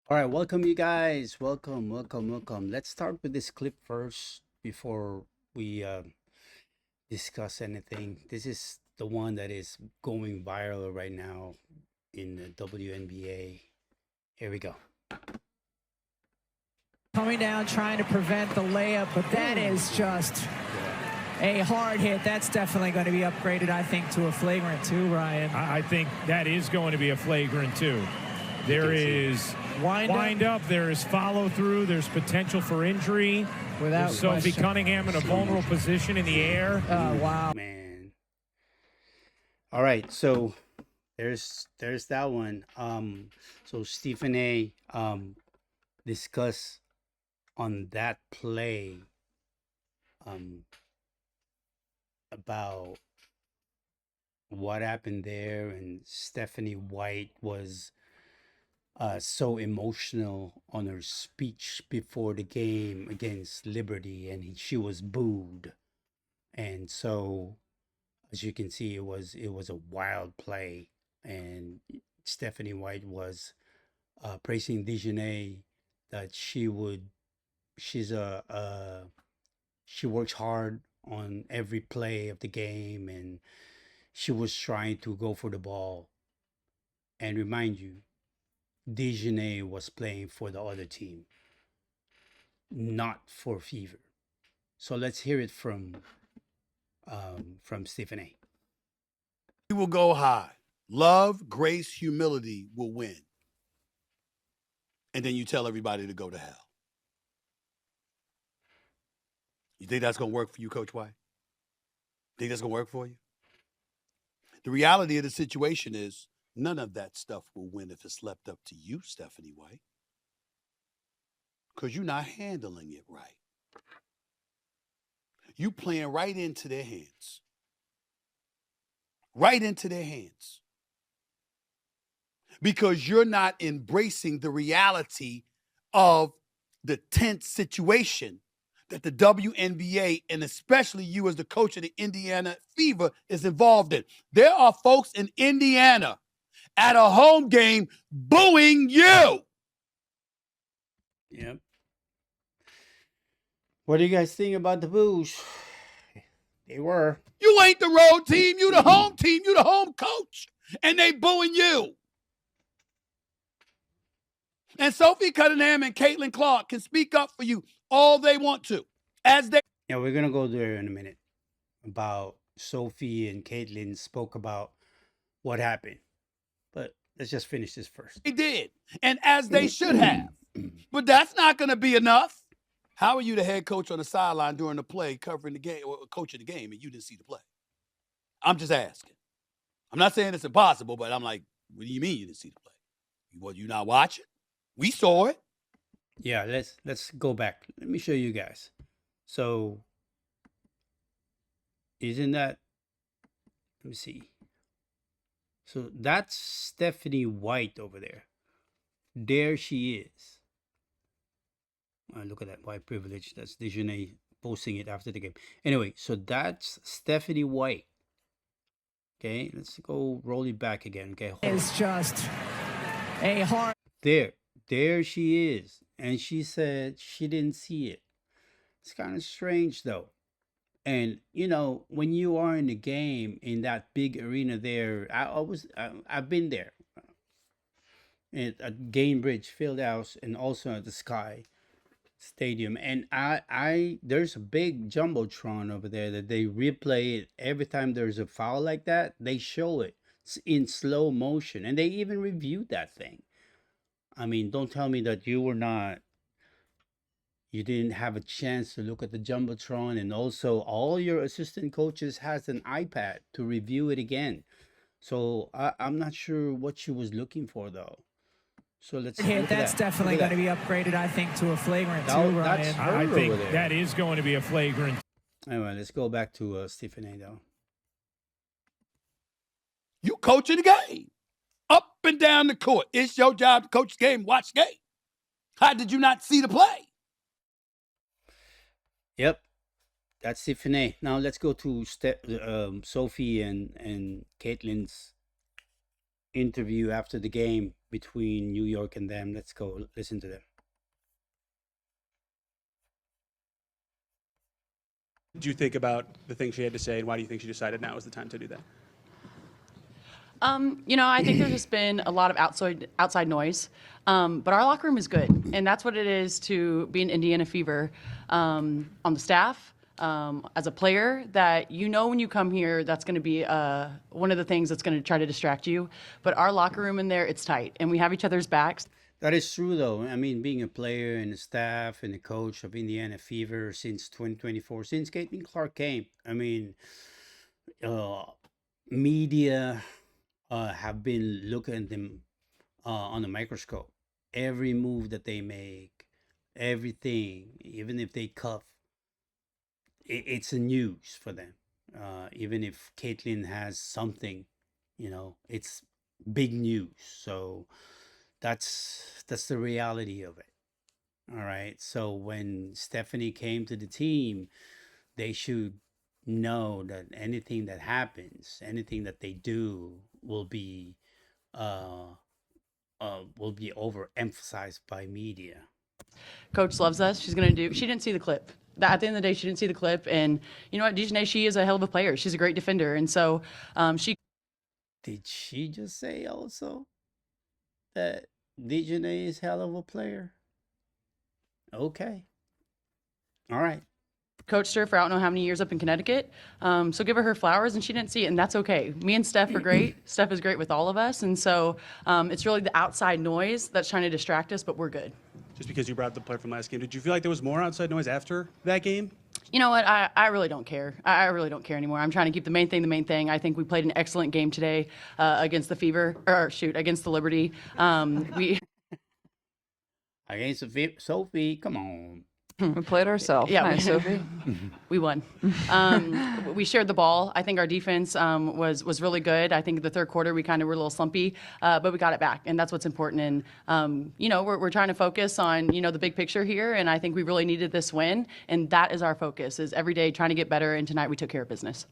All right, welcome you guys. Welcome, welcome, welcome. Let's start with this clip first before we discuss anything. This is the one that is going viral right now in the WNBA. Here we go. Coming down, trying to prevent the layup, but that is just a hard hit. That's definitely going to be upgraded, I think, to a flagrant too, Ryan. I think that is going to be a flagrant too. There is wind up, there is follow through, there's potential for injury. Without Sophie question. Cunningham in a vulnerable position in the air. Oh, wow. Man. All right, so there's that one. So Stephen A discuss on that play about what happened there, and Stephanie White was so emotional on her speech before the game against Liberty, and she was booed. And so, as you can see, it was a wild play, and Stephanie White was praising Dejanay that she works hard on every play of the game, and she was trying to go for the ball. And remind you, Dejanay was playing for the other team, not for Fever. So let's hear it from Stephen A. We will go high. Love, grace, humility will win. And then you tell everybody to go to hell. You think that's going to work for you, Coach White? Think that's going to work for you? The reality of the situation is none of that stuff will win if it's left up to you, Stephanie White, because you're not handling it right. You playing right into their hands. Right into their hands. Because you're not embracing the reality of the tense situation that the WNBA, and especially you as the coach of the Indiana Fever, is involved in. There are folks in Indiana at a home game booing you. Yep. What do you guys think about the boos? They were. You ain't the road team. You the home team. You the home coach. And they booing you. And Sophie Cunningham and Caitlin Clark can speak up for you all they want to. As they Yeah, we're gonna go there in a minute. About Sophie and Caitlin spoke about what happened. But let's just finish this first. did. And as they should have. But that's not going to be enough. How are you the head coach on the sideline during the play, covering the game, or coaching the game, and you didn't see the play? I'm just asking. I'm not saying it's impossible, but I'm like, what do you mean you didn't see the play? What, you not watching? We saw it. Yeah, let's go back. Let me show you guys. So isn't that, let me see. So that's Stephanie White over there. There she is. Look at that white privilege. That's Dejanay posting it after the game. Anyway, so that's Stephanie White. Okay, let's go roll it back again. Okay, hold on. It's just a hard. There she is. And she said she didn't see it. It's kind of strange though. And you know, when you are in the game in that big arena there, I've been there at Gainbridge Fieldhouse and also at the Sky Stadium, and I there's a big jumbotron over there that they replay it every time there's a foul like that. They show it in slow motion, and they even reviewed that thing. I mean, don't tell me that you didn't have a chance to look at the jumbotron, and also all your assistant coaches has an iPad to review it again. So I'm not sure what she was looking for though. So let's hit. look at That's that. definitely Look going at to be upgraded, I think, to a flagrant that. too, That's Ryan. her I think over there. that is going to be a flagrant. Anyway, let's go back to Stephen A. though. You coaching the game. Up and down the court. It's your job to coach the game, watch the game. How did you not see the play? Yep, that's Stephen A. Now let's go to Sophie and Caitlin's interview after the game between New York and them. Let's go listen to them. Do you think about the things she had to say, and why do you think she decided now was the time to do that? I think there's just been a lot of outside noise, but our locker room is good, and that's what it is to be an Indiana Fever on the staff. As a player, that when you come here, that's going to be one of the things that's going to try to distract you. But our locker room in there, it's tight, and we have each other's backs. That is true, though. I mean, being a player and a staff and a coach of Indiana Fever since 2024, since Caitlin Clark came, I mean, uh, media have been looking at them on a microscope. Every move that they make, everything, even if they cuff, it's a news for them. Even if Caitlin has something, it's big news. So that's the reality of it. All right. So when Stephanie came to the team, they should know that anything that happens, anything that they do uh will be overemphasized by media. Coach loves us. She's going to do. She didn't see the clip. At the end of the day, she didn't see the clip, and you know what, Dejanay, she is a hell of a player. She's a great defender, and so she. Did she just say also that Dejanay is hell of a player? Okay. All right. Coached her for I don't know how many years up in Connecticut. So give her flowers, and she didn't see it, and that's okay. Me and Steph are great. Steph is great with all of us, and so it's really the outside noise that's trying to distract us, but we're good. Just because you brought up the play from last game, did you feel like there was more outside noise after that game? You know what? I really don't care. I really don't care anymore. I'm trying to keep the main thing the main thing. I think we played an excellent game today against the Fever, against the Liberty. We Against Sophie, come on. We played ourselves. Yeah, Nice, Sophie. we won. We shared the ball. I think our defense was really good. I think the third quarter we kind of were a little slumpy, but we got it back, and that's what's important. And we're trying to focus on the big picture here, and I think we really needed this win, and that is our focus: is every day trying to get better. And tonight we took care of business.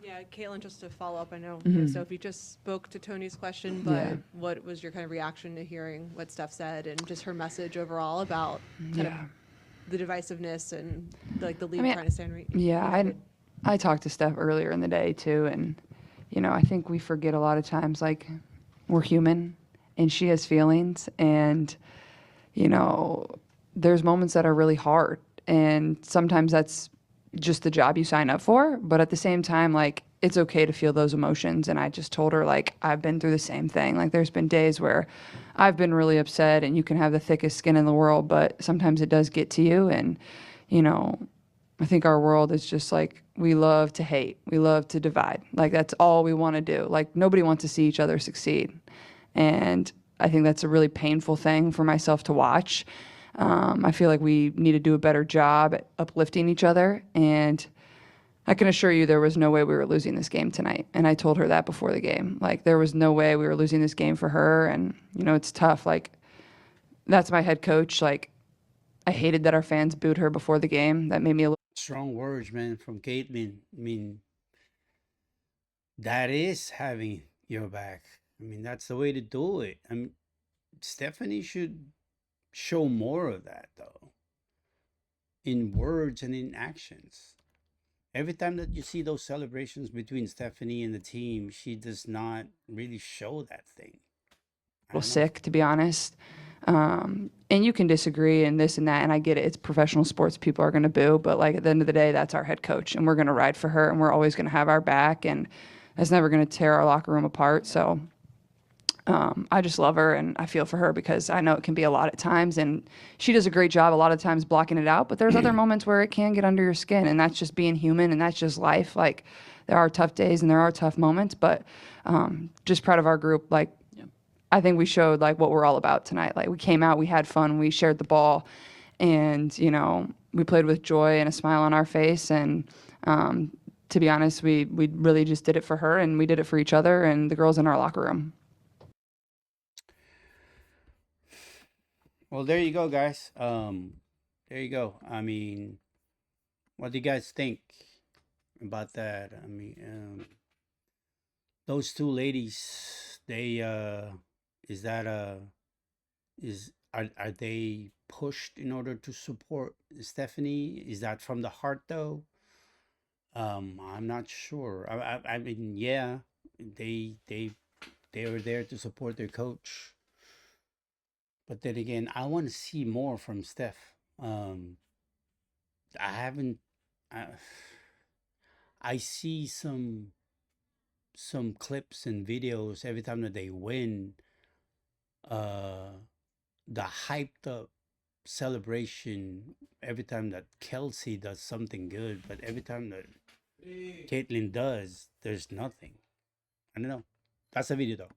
Yeah, Caitlin, just to follow up, I know Mm-hmm. Sophie just spoke to Tony's question, but what was your kind of reaction to hearing what Steph said and just her message overall about kind of the divisiveness and like the league trying to stand right? Yeah, I talked to Steph earlier in the day too, and I think we forget a lot of times like we're human, and she has feelings, and there's moments that are really hard, and sometimes that's just the job you sign up for. But at the same time, like, it's okay to feel those emotions. And I just told her, like, I've been through the same thing. Like, there's been days where I've been really upset, and you can have the thickest skin in the world, but sometimes it does get to you. And, I think our world is just like, we love to hate. We love to divide. Like, that's all we want to do. Like, nobody wants to see each other succeed. And I think that's a really painful thing for myself to watch. I feel like we need to do a better job at uplifting each other. And I can assure you there was no way we were losing this game tonight. And I told her that before the game. Like, there was no way we were losing this game for her. And, it's tough. Like, that's my head coach. Like, I hated that our fans booed her before the game. That made me a little. Strong words, man, from Caitlin. I mean, that is having your back. I mean, that's the way to do it. I mean, Stephanie should show more of that, though, in words and in actions. Every time that you see those celebrations between Stephanie and the team, she does not really show that thing. I don't know. Sick, to be honest. And you can disagree and this and that, and I get it. It's professional sports. People are going to boo, but like at the end of the day, that's our head coach, and we're going to ride for her, and we're always going to have our back, and that's never going to tear our locker room apart. So I just love her, and I feel for her because I know it can be a lot at times, and she does a great job a lot of times blocking it out, but there's other moments where it can get under your skin, and that's just being human, and that's just life. Like, there are tough days and there are tough moments, but just proud of our group. Like, I think we showed like what we're all about tonight. Like, we came out, we had fun, we shared the ball, and we played with joy and a smile on our face. And to be honest, we really just did it for her, and we did it for each other and the girls in our locker room. Well, there you go, guys. There you go. I mean, what do you guys think about that? I mean, those two ladies They is that is are they pushed in order to support Stephanie? Is that from the heart though? I'm not sure. I mean, yeah, they were there to support their coach. But then again, I want to see more from Steph. I haven't. I, I see some clips and videos every time that they win. The hyped up celebration every time that Kelsey does something good, but every time that Caitlyn does, there's nothing. I don't know. That's the video though.